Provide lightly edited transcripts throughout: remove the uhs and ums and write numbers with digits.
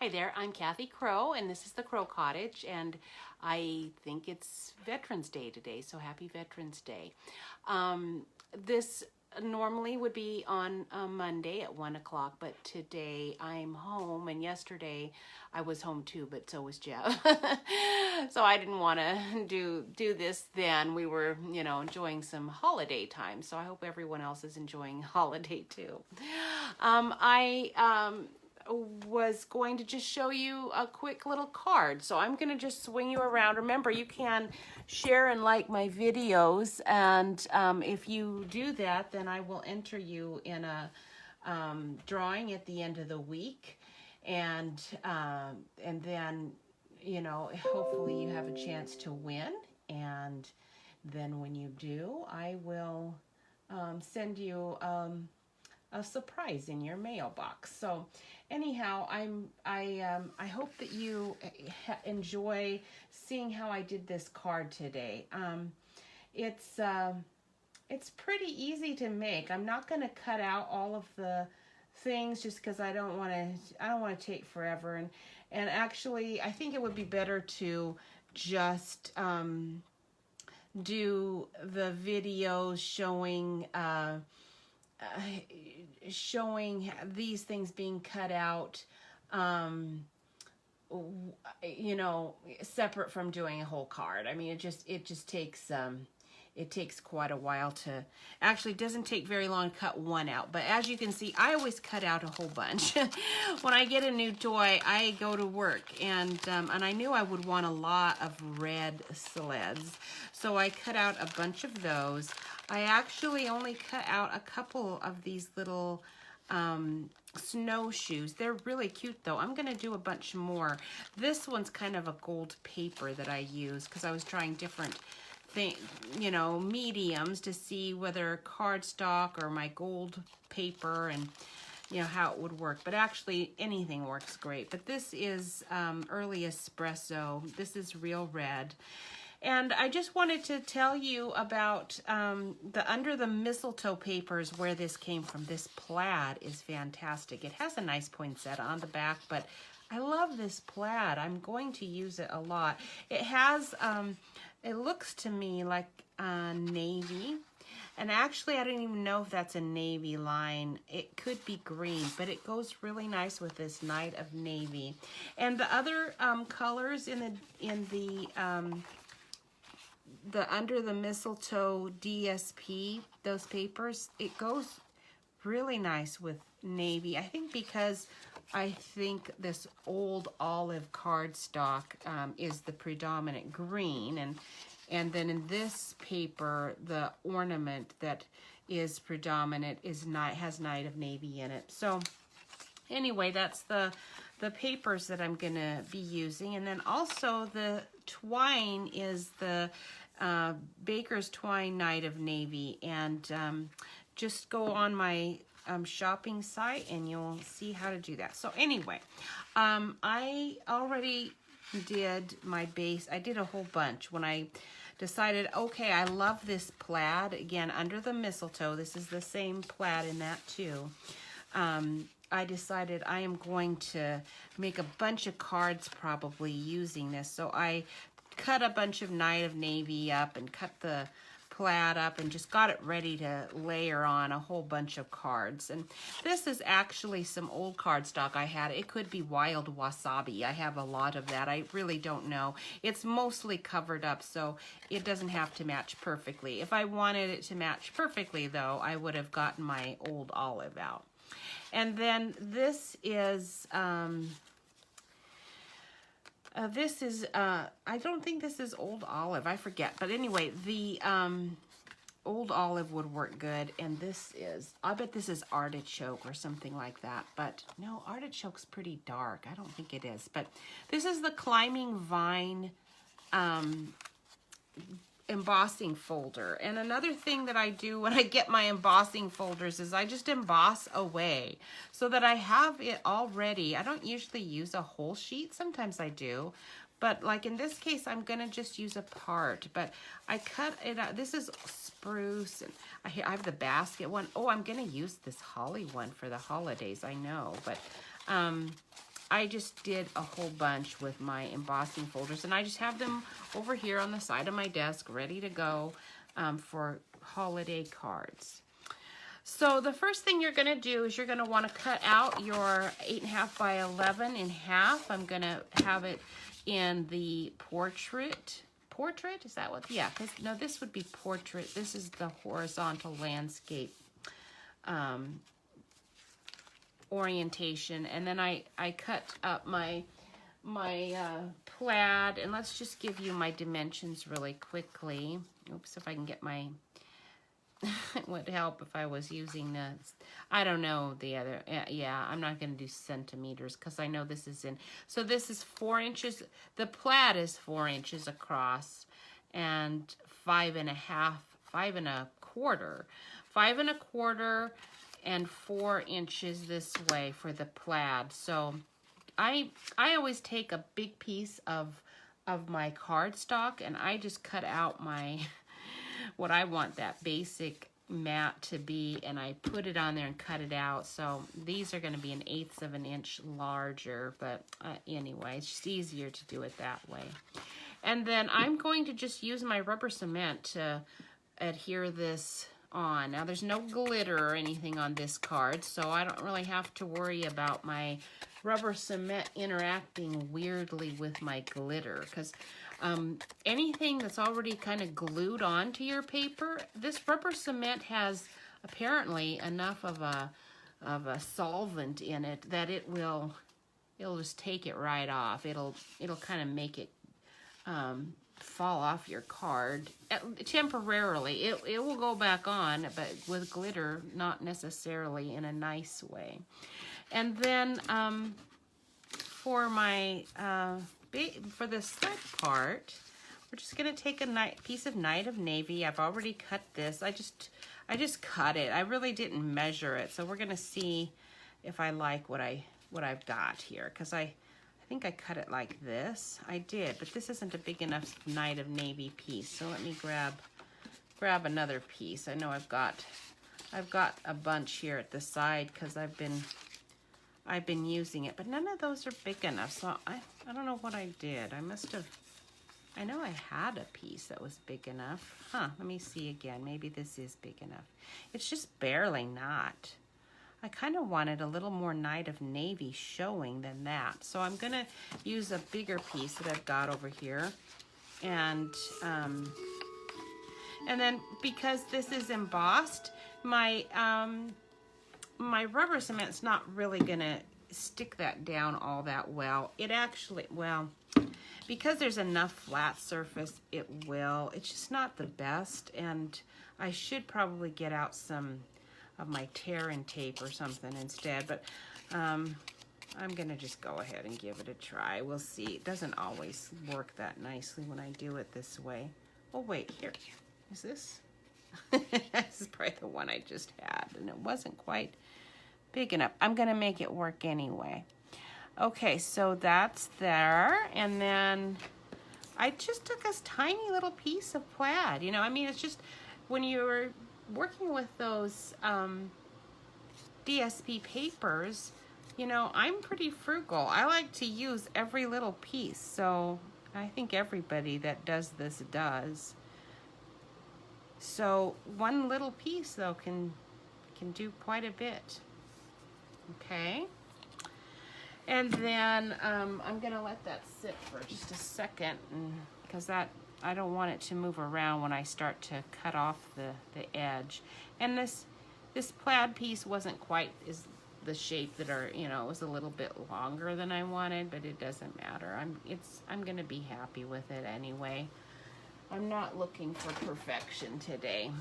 Hi there, I'm Kathy Crow, and this is the Crow Cottage, and I think it's Veterans Day today, so happy Veterans Day. This normally would be on Monday at 1 o'clock, but today I'm home, and yesterday I was home too, but so was Jeff. So I didn't want to do this then. We were, enjoying some holiday time, so I hope everyone else is enjoying holiday too. I was going to just show you a quick little card. So I'm going to just swing you around. Remember, you can share and like my videos, and if you do that, then I will enter you in a drawing at the end of the week, and then hopefully you have a chance to win. And then when you do, I will send you a surprise in your mailbox. So anyhow, I hope that you enjoy seeing how I did this card today. It's pretty easy to make. I'm not going to cut out all of the things just because I don't want to take forever, and actually I think it would be better to just do the videos showing these things being cut out, separate from doing a whole card. I mean, it just takes it takes quite a while to, actually it doesn't take very long to cut one out, but as you can see, I always cut out a whole bunch. When I get a new toy, I go to work, and I knew I would want a lot of red sleds, so I cut out a bunch of those. I actually only cut out a couple of these little snowshoes. They're really cute though. I'm gonna do a bunch more. This one's kind of a gold paper that I use because I was trying different mediums to see whether cardstock or my gold paper and how it would work. But actually anything works great. But this is early espresso. This is real red. And I just wanted to tell you about the under the mistletoe papers where this came from. This plaid is fantastic. It has a nice poinsettia on the back, but I love this plaid. I'm going to use it a lot. It has, it looks to me like navy. And actually, I don't even know if that's a navy line. It could be green, but it goes really nice with this night of navy. And the other colors in the under the mistletoe DSP, those papers, it goes really nice with navy. I think because I think this old olive cardstock is the predominant green, and then in this paper, the ornament that is predominant has Night of Navy in it. So anyway, that's the papers that I'm gonna be using, and then also the twine is the Baker's Twine Night of Navy, and just go on my shopping site and you'll see how to do that. So anyway, I already did my base. I did a whole bunch when I decided, okay, I love this plaid. Again, under the mistletoe, this is the same plaid in that too. I decided I am going to make a bunch of cards probably using this. So I cut a bunch of Night of Navy up and cut the plaid up and just got it ready to layer on a whole bunch of cards. And this is actually some old cardstock I had. It could be wild wasabi. I have a lot of that. I really don't know. It's mostly covered up, so it doesn't have to match perfectly. If I wanted it to match perfectly though, I would have gotten my old olive out. And then this is I don't think this is old olive. I forget. But anyway, the old olive would work good. And this is, I bet this is artichoke or something like that. But no, artichoke's pretty dark. I don't think it is. But this is the Climbing Vine embossing folder. And another thing that I do when I get my embossing folders is I just emboss away so that I have it all ready. I don't usually use a whole sheet. Sometimes I do, but like in this case, I'm gonna just use a part, but I cut it out. This is spruce, and I have the basket one. Oh, I'm gonna use this holly one for the holidays, I know, but I just did a whole bunch with my embossing folders, and I just have them over here on the side of my desk ready to go for holiday cards. So the first thing you're going to do is you're going to want to cut out your 8.5 by 11 in half. I'm going to have it in the portrait. Portrait? Is that what? Yeah. No, this would be portrait. This is the horizontal landscape orientation. And then I cut up my plaid, and let's just give you my dimensions really quickly. Oops, if I can get my... It would help if I was using the, I don't know, the other, yeah, I'm not going to do centimeters because I know this is in, so this is 4 inches, the plaid is 4 inches across, and 5.25, 5.25, 5.25 and 4 inches this way for the plaid. So I always take a big piece of my cardstock, and I just cut out my what I want that basic mat to be, and I put it on there and cut it out. So these are going to be 1/8 of an inch larger, but anyway, it's just easier to do it that way. And then I'm going to just use my rubber cement to adhere this on. Now there's no glitter or anything on this card, so I don't really have to worry about my rubber cement interacting weirdly with my glitter, because anything that's already kind of glued onto your paper, this rubber cement has apparently enough of a solvent in it that it'll just take it right off. It'll kind of make it fall off your card temporarily. It will go back on, but with glitter, not necessarily in a nice way. And then for my for the sled part, we're just gonna take a piece of Night of Navy. I've already cut this. I just cut it. I really didn't measure it, so we're gonna see if I like what I've got here, because I think I cut it like this. I did, but this isn't a big enough Night of Navy piece. So let me grab another piece. I know I've got a bunch here at the side because I've been using it, but none of those are big enough. So I don't know what I did. I know I had a piece that was big enough. Let me see again. Maybe this is big enough. It's just barely not. I kind of wanted a little more Night of Navy showing than that. So I'm gonna use a bigger piece that I've got over here. And then because this is embossed, my rubber cement's not really gonna stick that down all that well. It actually, well, because there's enough flat surface, it will. It's just not the best, and I should probably get out some of my tear and tape or something instead, but I'm gonna just go ahead and give it a try. We'll see. It doesn't always work that nicely when I do it this way. Oh wait, here, is this? This is probably the one I just had, and it wasn't quite big enough. I'm gonna make it work anyway. Okay, so that's there, and then I just took this tiny little piece of plaid. You know, I mean, it's just when you're working with those DSP papers, you know, I'm pretty frugal. I like to use every little piece, so I think everybody that does this does. So one little piece though can do quite a bit. Okay, and then I'm gonna let that sit for just a second, because I don't want it to move around when I start to cut off the edge. And this plaid piece wasn't quite the shape that it was a little bit longer than I wanted, but it doesn't matter. I'm gonna be happy with it anyway. I'm not looking for perfection today.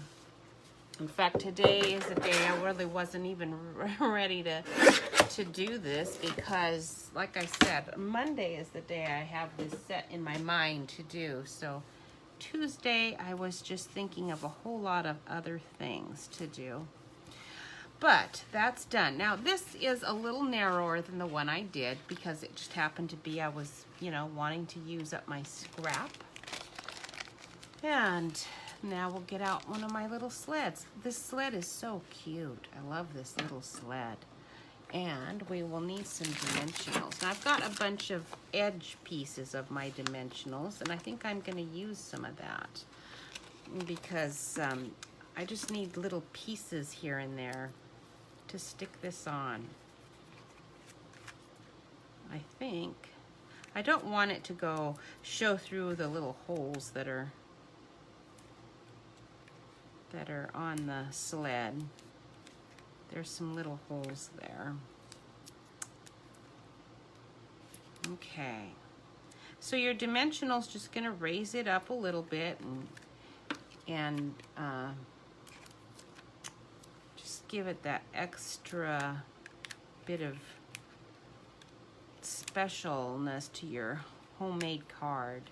In fact, today is a day I really wasn't even ready to do this, because, like I said, Monday is the day I have this set in my mind to do. So Tuesday, I was just thinking of a whole lot of other things to do. But that's done. Now, this is a little narrower than the one I did, because it just happened to be I was, wanting to use up my scrap. And now we'll get out one of my little sleds. This sled is so cute. I love this little sled. And we will need some dimensionals. Now I've got a bunch of edge pieces of my dimensionals, and I think I'm going to use some of that because I just need little pieces here and there to stick this on. I think I don't want it to show through the little holes that are on the sled. There's some little holes there. Okay. So your dimensional's just gonna raise it up a little bit and just give it that extra bit of specialness to your homemade card.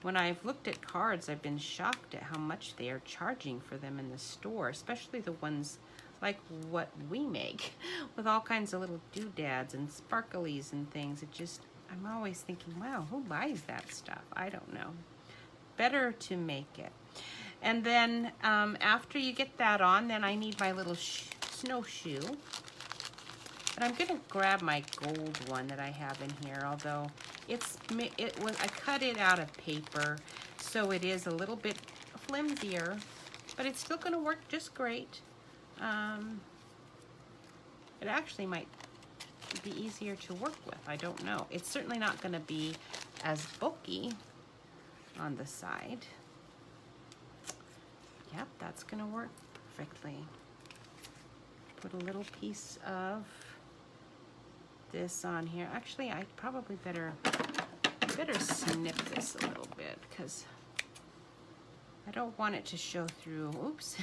When I've looked at cards, I've been shocked at how much they are charging for them in the store, especially the ones like what we make with all kinds of little doodads and sparklies and things. I'm always thinking, wow, who buys that stuff? I don't know. Better to make it. And then after you get that on, then I need my little snowshoe. And I'm gonna grab my gold one that I have in here, although I cut it out of paper, so it is a little bit flimsier, but it's still gonna work just great. It actually might be easier to work with. I don't know. It's certainly not going to be as bulky on the side. Yep, that's going to work perfectly. Put a little piece of this on here. Actually, I probably better snip this a little bit because I don't want it to show through. Oops.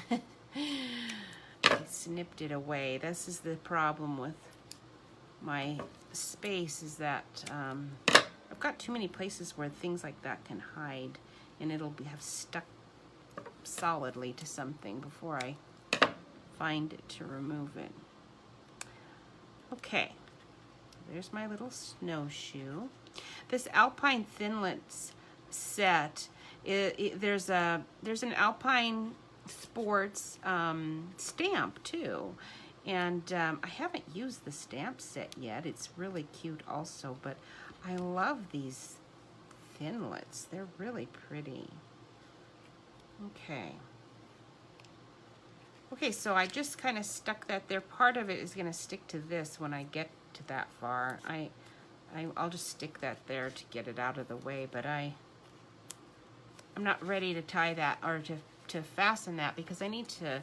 I snipped it away. This is the problem with my space, is that I've got too many places where things like that can hide, and it'll have stuck solidly to something before I find it to remove it. Okay, there's my little snowshoe. This Alpine Thinlits set, there's an Alpine Sports stamp too, and I haven't used the stamp set yet. It's really cute also, but I love these Thinlits. They're really pretty. Okay, so I just kind of stuck that there. Part of it is going to stick to this when I get to that far. I'll just stick that there to get it out of the way, but I'm not ready to tie that or to fasten that because I need to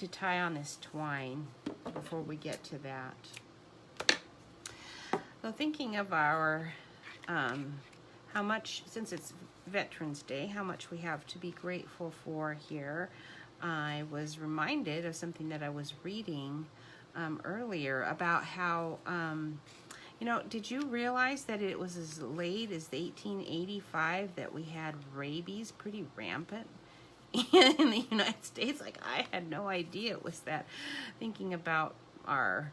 tie on this twine before we get to that. So thinking of our how much, since it's Veterans Day, how much we have to be grateful for here, I was reminded of something that I was reading earlier about how you know, did you realize that it was as late as 1885 that we had rabies pretty rampant in the United States? Like, I had no idea it was that. Thinking about our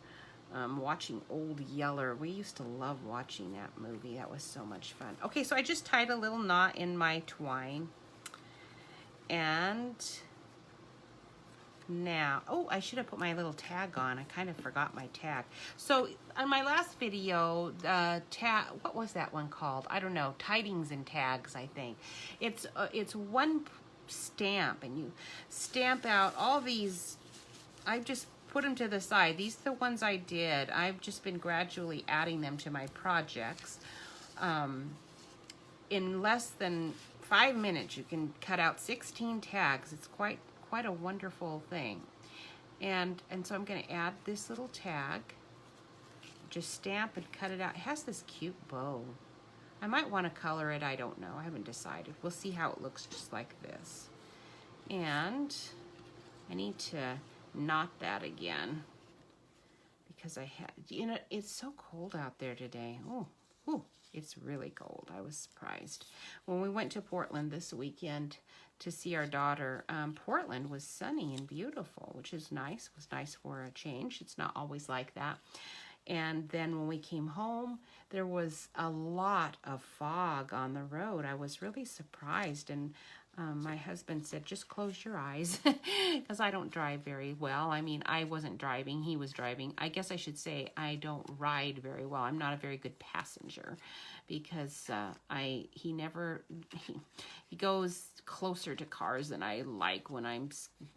watching Old Yeller. We used to love watching that movie. That was so much fun. Okay, so I just tied a little knot in my twine. And now, oh, I should have put my little tag on. I kind of forgot my tag. So on my last video, what was that one called? I don't know. Tidings and Tags, I think. It's one stamp, and you stamp out all these. I've just put them to the side. These are the ones I did. I've just been gradually adding them to my projects. In less than 5 minutes, you can cut out 16 tags. It's quite a wonderful thing. And so I'm going to add this little tag. Just stamp and cut it out. It has this cute bow. I might want to color it. I don't know. I haven't decided. We'll see how it looks just like this. And I need to knot that again because I had, you know, it's so cold out there today. Oh, it's really cold. I was surprised. When we went to Portland this weekend to see our daughter, Portland was sunny and beautiful, which is nice. It was nice for a change. It's not always like that. And then when we came home, there was a lot of fog on the road. I was really surprised, and My husband said, just close your eyes, because I don't drive very well. I mean, I wasn't driving, he was driving. I guess I should say I don't ride very well. I'm not a very good passenger, because he goes closer to cars than I like when I'm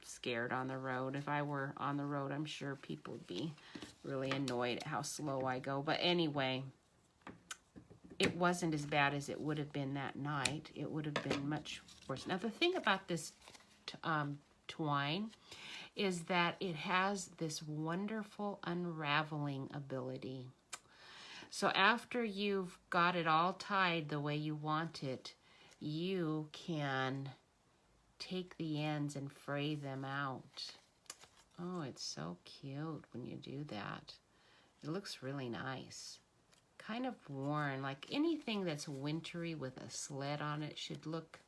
scared on the road. If I were on the road, I'm sure people would be really annoyed at how slow I go. But anyway, it wasn't as bad as it would have been that night. It would have been much worse. Now, the thing about this twine is that it has this wonderful unraveling ability. So after you've got it all tied the way you want it, you can take the ends and fray them out. Oh, it's so cute when you do that. It looks really nice. Kind of worn, like anything that's wintry with a sled on it should look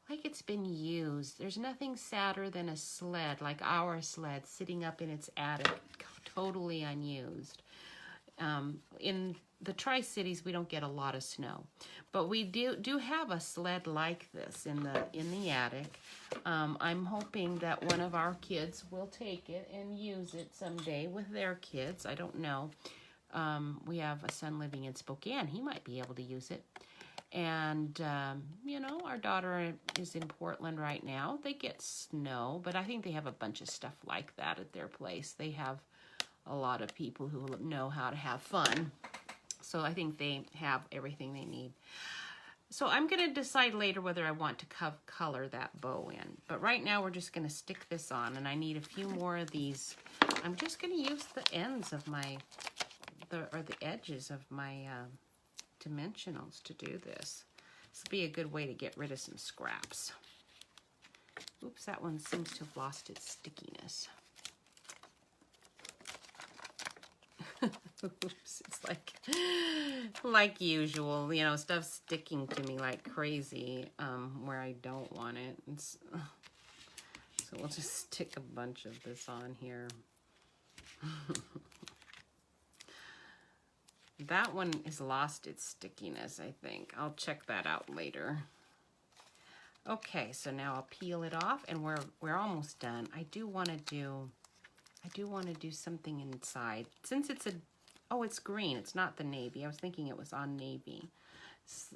like it's been used. There's nothing sadder than a sled, like our sled, sitting up in its attic, totally unused. In the Tri-Cities, we don't get a lot of snow, but we do have a sled like this in the attic. I'm hoping that one of our kids will take it and use it someday with their kids. I don't know. We have a son living in Spokane. He might be able to use it. And, you know, our daughter is in Portland right now. They get snow, but I think they have a bunch of stuff like that at their place. They have a lot of people who know how to have fun. So I think they have everything they need. So I'm going to decide later whether I want to color that bow in. But right now we're just going to stick this on, and I need a few more of these. I'm just going to use the ends of my, the edges of my dimensionals to do this. This will be a good way to get rid of some scraps. Oops, that one seems to have lost its stickiness. Oops, it's like usual, you know, stuff sticking to me like crazy where I don't want it. So we'll just stick a bunch of this on here. That one has lost its stickiness, I think. I'll check that out later. Okay, so now I'll peel it off, and we're almost done. I do want to do something inside. Since it's it's green. It's not the navy. I was thinking it was on navy.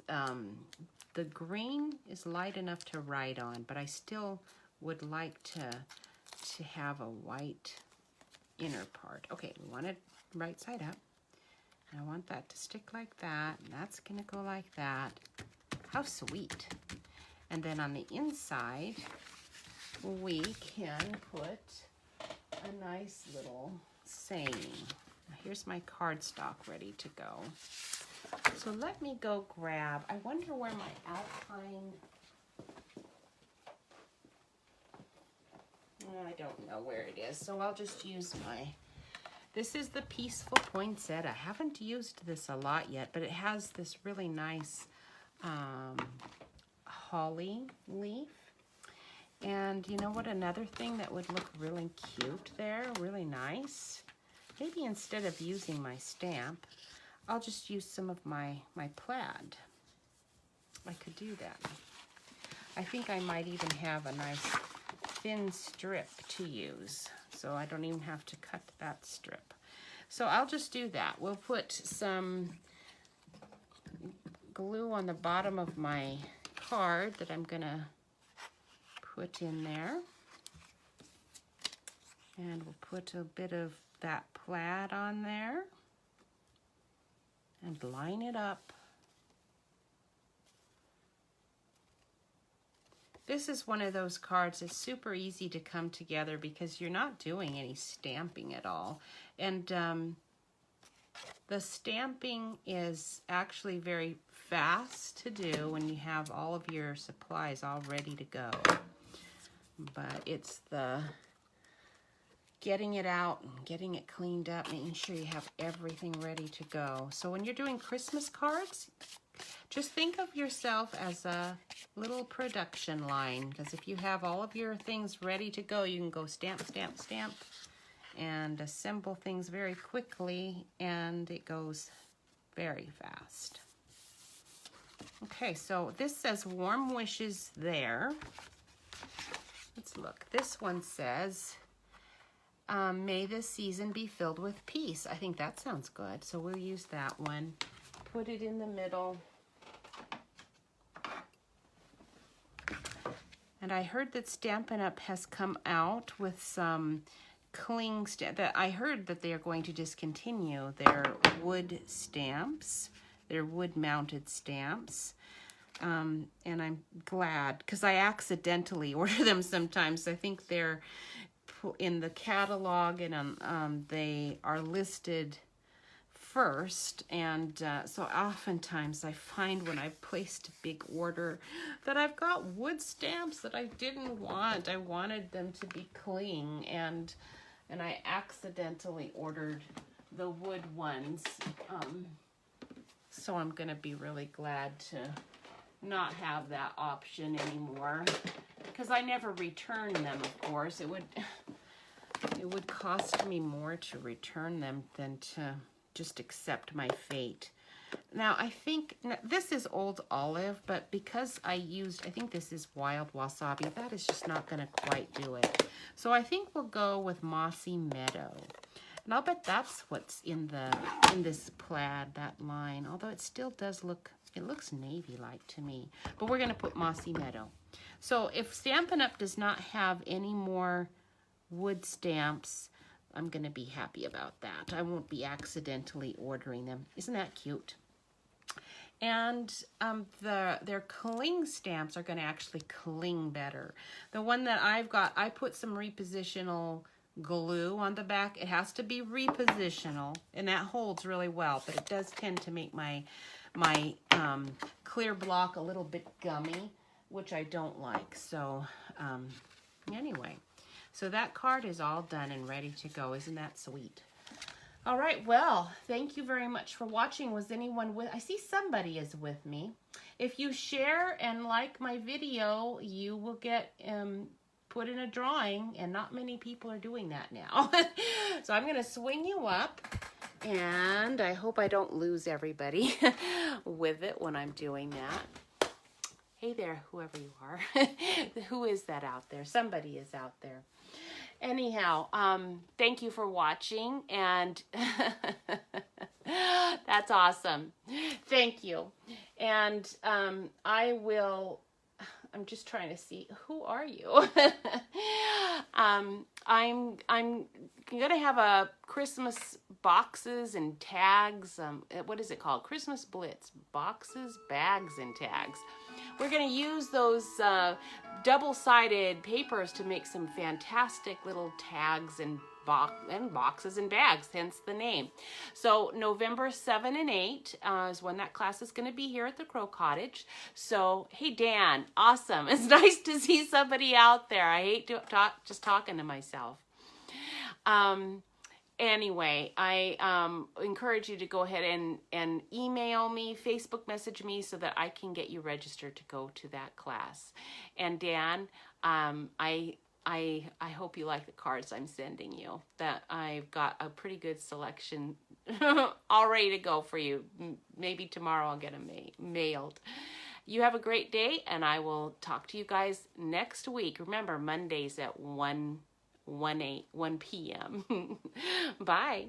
The green is light enough to write on, but I still would like to have a white inner part. Okay, we want it right side up. I want that to stick like that, and that's gonna go like that. How sweet. And then on the inside, we can put a nice little saying. Now here's my cardstock ready to go. So let me go grab, I wonder where my Alpine, I don't know where it is, so I'll just use this is the Peaceful Poinsettia. I haven't used this a lot yet, but it has this really nice holly leaf. And you know what, another thing that would look really cute there, really nice, maybe instead of using my stamp, I'll just use some of my plaid. I could do that. I think I might even have a nice thin strip to use, so I don't even have to cut that strip. So I'll just do that. We'll put some glue on the bottom of my card that I'm gonna put in there. And we'll put a bit of that plaid on there and line it up. This is one of those cards that's super easy to come together because you're not doing any stamping at all. And the stamping is actually very fast to do when you have all of your supplies all ready to go. But it's the getting it out and getting it cleaned up, making sure you have everything ready to go. So when you're doing Christmas cards, just think of yourself as a little production line, because if you have all of your things ready to go, you can go stamp, stamp, stamp, and assemble things very quickly, and it goes very fast. Okay, so this says warm wishes there. Let's look. This one says, may this season be filled with peace. I think that sounds good. So we'll use that one. Put it in the middle. And I heard that Stampin' Up! Has come out with some cling stamp. I heard that they are going to discontinue their wood stamps, their wood-mounted stamps. And I'm glad, because I accidentally order them sometimes. I think they're in the catalog, and they are listed first, and so oftentimes I find when I've placed a big order that I've got wood stamps that I didn't want. I wanted them to be cling, and I accidentally ordered the wood ones. So I'm gonna be really glad to not have that option anymore, because I never return them, of course. It would cost me more to return them than to just accept my fate. Now, I think this is Old Olive, but because I think this is Wild Wasabi, that is just not going to quite do it. So I think we'll go with Mossy Meadow. And I'll bet that's what's in this plaid, that line. Although it still does look, it looks navy-like to me. But we're going to put Mossy Meadow. So if Stampin' Up! Does not have any more wood stamps, I'm going to be happy about that. I won't be accidentally ordering them. Isn't that cute? And their cling stamps are going to actually cling better. The one that I've got, I put some repositional glue on the back. It has to be repositional, and that holds really well, but it does tend to make my clear block a little bit gummy, which I don't like. So anyway. So that card is all done and ready to go. Isn't that sweet? All right, well, thank you very much for watching. Was anyone with? I see somebody is with me. If you share and like my video, you will get put in a drawing, and not many people are doing that now. So I'm going to swing you up, and I hope I don't lose everybody with it when I'm doing that. Hey there, whoever you are. Who is that out there? Somebody is out there. Anyhow, thank you for watching, and that's awesome. Thank you. And I'm just trying to see, who are you? I'm gonna have a Christmas boxes and tags. What is it called? Christmas Blitz boxes, bags, and tags. We're going to use those double-sided papers to make some fantastic little tags and boxes and bags, hence the name. So November 7 and 8 is when that class is going to be here at the Crow Cottage. So, hey, Dan, awesome. It's nice to see somebody out there. I hate to just talking to myself. Anyway, I encourage you to go ahead and email me, Facebook message me, so that I can get you registered to go to that class. And Dan, I hope you like the cards I'm sending you. That I've got a pretty good selection all ready to go for you. Maybe tomorrow I'll get them mailed. You have a great day, and I will talk to you guys next week. Remember, Mondays at 1 p.m. Bye.